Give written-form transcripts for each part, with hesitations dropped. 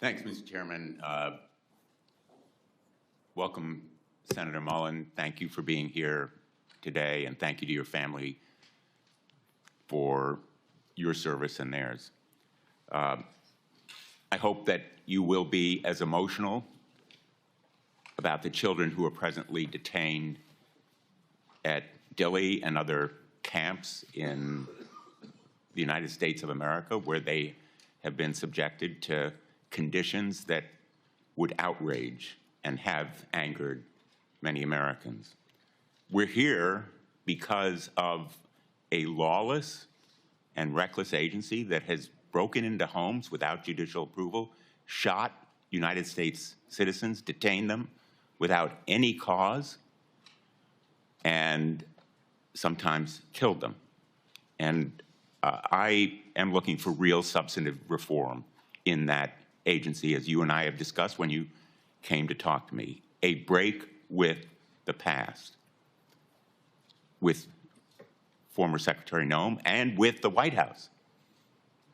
Thanks, Mr. Chairman. Welcome, Senator Mullin. Thank you for being here today, and thank you to your family for your service and theirs. I hope that you will be as emotional about the children who are presently detained at Dilley and other camps in the United States of America, where they have been subjected to conditions that would outrage and have angered many Americans. We're here because of a lawless and reckless agency that has broken into homes without judicial approval, shot United States citizens, detained them without any cause, and sometimes killed them. And I am looking for real substantive reform in that agency, as you and I have discussed when you came to talk to me. A break with the past, with former Secretary Noem and with the White House,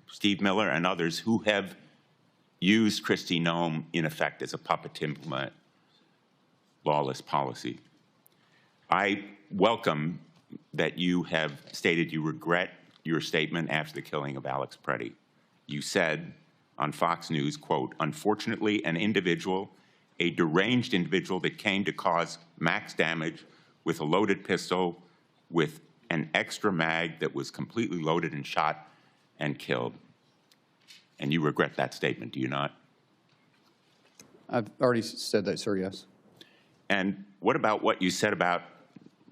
Steve Miller and others who have used Kristi Noem in effect as a puppet to implement lawless policy. I welcome that you have stated you regret your statement after the killing of Alex Preddy. You said on Fox News, quote, "Unfortunately, an individual, a deranged individual that came to cause max damage with a loaded pistol with an extra mag that was completely loaded and shot and killed." And you regret that statement, do you not? I've already said that, sir, yes. And what about what you said about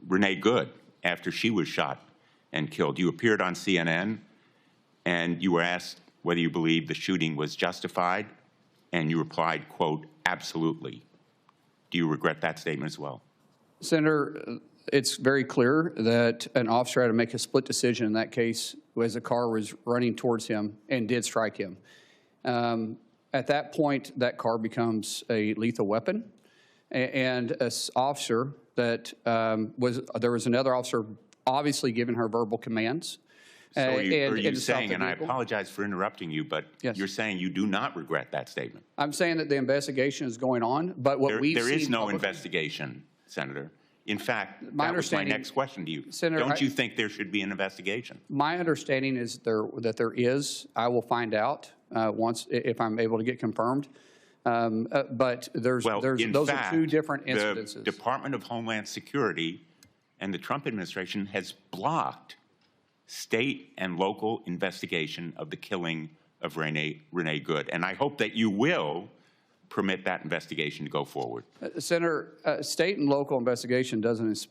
Renee Good after she was shot and killed? You appeared on CNN and you were asked whether you believed the shooting was justified, and you replied, quote, "Absolutely." Do you regret that statement as well? Senator, it's very clear that an officer had to make a split decision in that case as a car was running towards him and did strike him. At that point, that car becomes a lethal weapon. And an officer that there was another officer obviously giving her verbal commands. So are you saying, and I apologize for interrupting you, but yes, you're saying you do not regret that statement? I'm saying that the investigation is going on, but what we've seen... There is no investigation, Senator. In fact, that was my next question to you. Senator, don't you think there should be an investigation? My understanding is that there is. I will find out if I'm able to get confirmed. But those are two different incidences. The Department of Homeland Security and the Trump administration has blocked state and local investigation of the killing of Renee Good. And I hope that you will permit that investigation to go forward. Senator, state and local investigation doesn't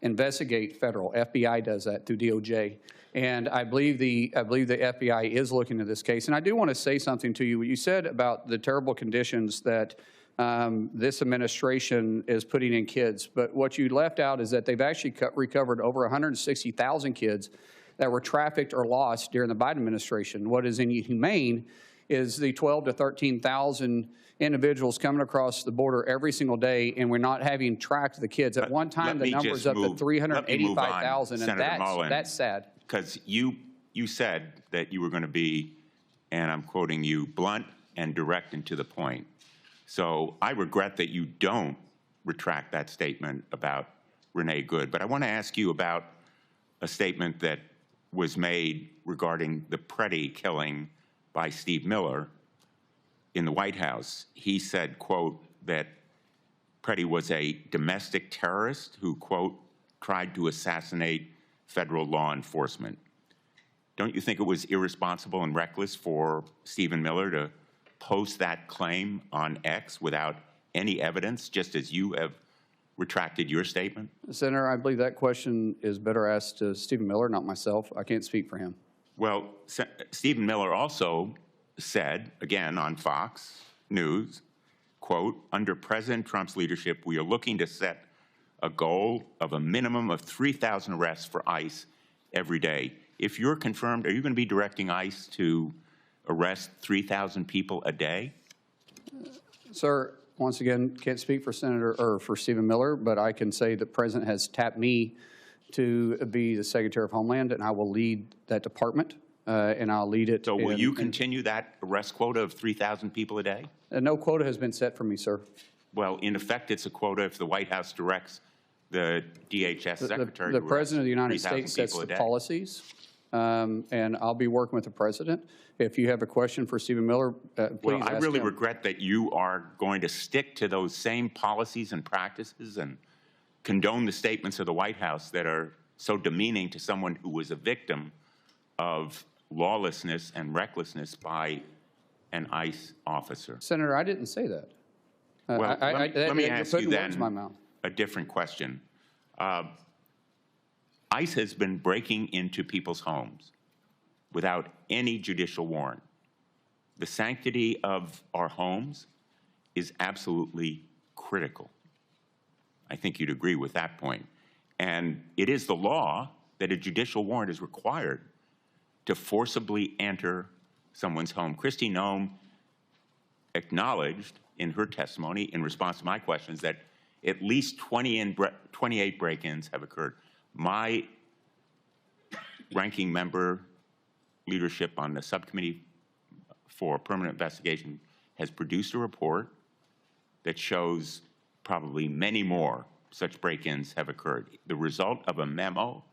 investigate federal. FBI does that through DOJ. And I believe the FBI is looking at this case. And I do want to say something to you. What you said about the terrible conditions that this administration is putting in kids. But what you left out is that they've actually recovered over 160,000 kids that were trafficked or lost during the Biden administration. What is inhumane is the 12 to 13,000 individuals coming across the border every single day, and we're not having tracked the kids. At one time, the number's up to 385,000, and that's sad. Because you said that you were going to be, and I'm quoting you, blunt and direct and to the point. So I regret that you don't retract that statement about Renee Good. But I want to ask you about a statement that was made regarding the Preddy killing by Steve Miller in the White House. He said, quote, that Preddy was a domestic terrorist who, quote, tried to assassinate federal law enforcement. Don't you think it was irresponsible and reckless for Stephen Miller to post that claim on X without any evidence, just as you have retracted your statement? Senator, I believe that question is better asked to Stephen Miller, not myself. I can't speak for him. Well, Stephen Miller also said, again on Fox News, quote, under President Trump's leadership, we are looking to set a goal of a minimum of 3,000 arrests for ICE every day. If you're confirmed, are you going to be directing ICE to arrest 3,000 people a day? Sir, once again, can't speak for for Stephen Miller, but I can say the President has tapped me to be the Secretary of Homeland, and I will lead that department. and I'll lead it. So will you continue that arrest quota of 3,000 people a day? No quota has been set for me, sir. Well, in effect, it's a quota if the White House directs the DHS secretary The to President of the United 3,000 States sets people a the day. policies, and I'll be working with the President. If you have a question for Stephen Miller, please Well, I ask really him. regret that you are going to stick to those same policies and practices and condone the statements of the White House that are so demeaning to someone who was a victim of lawlessness and recklessness by an ICE officer. Senator, I didn't say that. Well, let me ask you You're putting words in my then mouth. a different question. ICE has been breaking into people's homes without any judicial warrant. The sanctity of our homes is absolutely critical. I think you'd agree with that point. And it is the law that a judicial warrant is required to forcibly enter someone's home. Kristi Noem acknowledged in her testimony in response to my questions that at least 28 break-ins have occurred. My ranking member leadership on the subcommittee for permanent investigation has produced a report that shows probably many more such break-ins have occurred. The result of a memo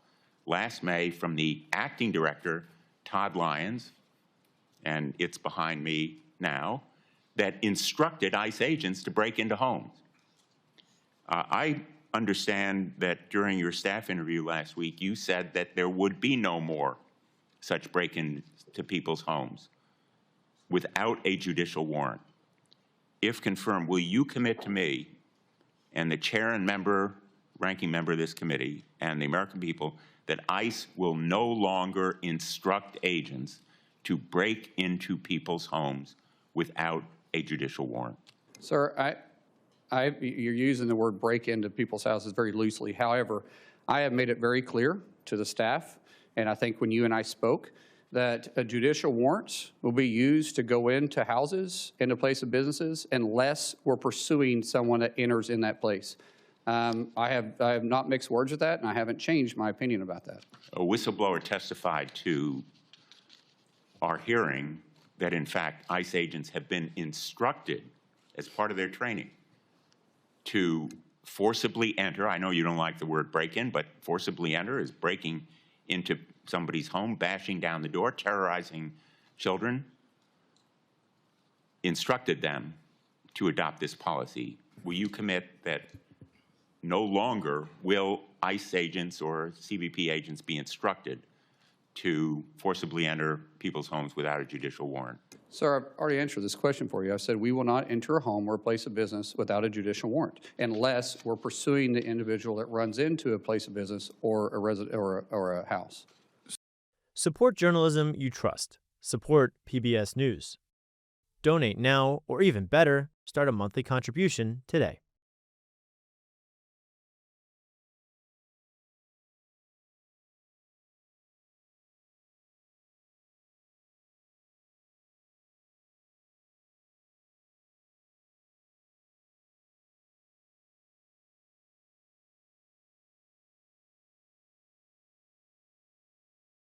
last May from the acting director, Todd Lyons, and it's behind me now, that instructed ICE agents to break into homes. I understand that during your staff interview last week, you said that there would be no more such break-ins to people's homes without a judicial warrant. If confirmed, will you commit to me and the chair and ranking member of this committee and the American people that ICE will no longer instruct agents to break into people's homes without a judicial warrant? Sir, you're using the word break into people's houses very loosely. However, I have made it very clear to the staff, and I think when you and I spoke, that a judicial warrants will be used to go into houses, into place of businesses, unless we're pursuing someone that enters in that place. I have not mixed words with that, and I haven't changed my opinion about that. A whistleblower testified to our hearing that, in fact, ICE agents have been instructed as part of their training to forcibly enter. I know you don't like the word break-in, but forcibly enter is breaking into somebody's home, bashing down the door, terrorizing children, instructed them to adopt this policy. Will you commit that no longer will ICE agents or CBP agents be instructed to forcibly enter people's homes without a judicial warrant? Sir, I've already answered this question for you. I said we will not enter a home or a place of business without a judicial warrant unless we're pursuing the individual that runs into a place of business or a house. Support journalism you trust. Support PBS News. Donate now, or even better, start a monthly contribution today.